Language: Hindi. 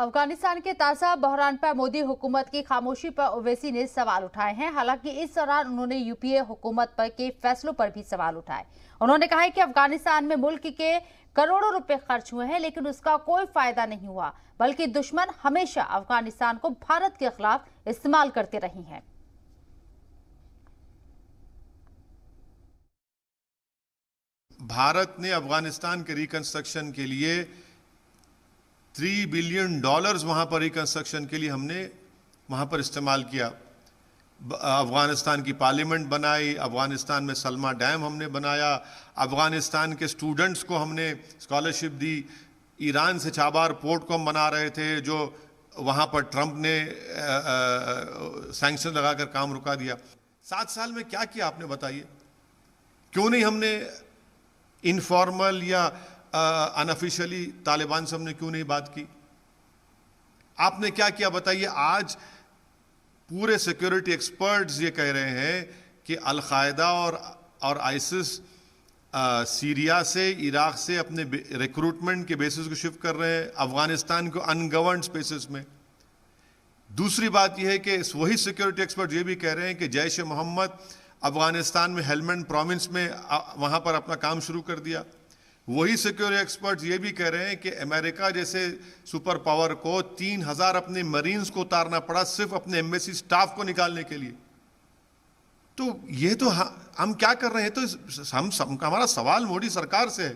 अफगानिस्तान के ताजा बहरान पर मोदी हुकूमत की खामोशी पर ओवैसी ने सवाल उठाए हैं। हालांकि इस दौरान उन्होंने यूपीए हुकूमत पर के फैसलों पर भी सवाल उठाए। उन्होंने कहा है कि अफगानिस्तान में मुल्क के करोड़ों रुपए खर्च हुए हैं, लेकिन उसका कोई फायदा नहीं हुआ, बल्कि दुश्मन हमेशा अफगानिस्तान को भारत के खिलाफ इस्तेमाल करते रहे हैं। भारत ने अफगानिस्तान के रिकंस्ट्रक्शन के लिए $3 बिलियन वहां पर रिकंस्ट्रक्शन के लिए हमने वहां पर इस्तेमाल किया। अफगानिस्तान की पार्लियामेंट बनाई, अफगानिस्तान में सलमा डैम हमने बनाया, अफगानिस्तान के स्टूडेंट्स को हमने स्कॉलरशिप दी, ईरान से चाबार पोर्ट को हम बना रहे थे जो वहां पर ट्रंप ने सैंक्शन लगाकर काम रुका दिया। 7 साल में क्या किया आपने बताइए? क्यों नहीं हमने इनफॉर्मल या अनऑफिशियली तालिबान से हमने क्यों नहीं बात की? आपने क्या किया बताइए? आज पूरे सिक्योरिटी एक्सपर्ट्स ये कह रहे हैं कि अल-कायदा और आइसिस सीरिया से, इराक से अपने रिक्रूटमेंट के बेसिस को शिफ्ट कर रहे हैं अफगानिस्तान को अनगवर्नड स्पेसेस में। दूसरी बात यह है कि वही सिक्योरिटी एक्सपर्ट ये भी कह रहे हैं कि जैश ए मोहम्मद अफगानिस्तान में हेलमंड प्रोविंस में वहां पर अपना काम शुरू कर दिया। वही सिक्योरिटी एक्सपर्ट्स ये भी कह रहे हैं कि अमेरिका जैसे सुपर पावर को 3000 अपने मरीन्स को उतारना पड़ा सिर्फ अपने एम्बेसी स्टाफ को निकालने के लिए। तो ये तो हम क्या कर रहे हैं? तो हमारा सवाल मोदी सरकार से है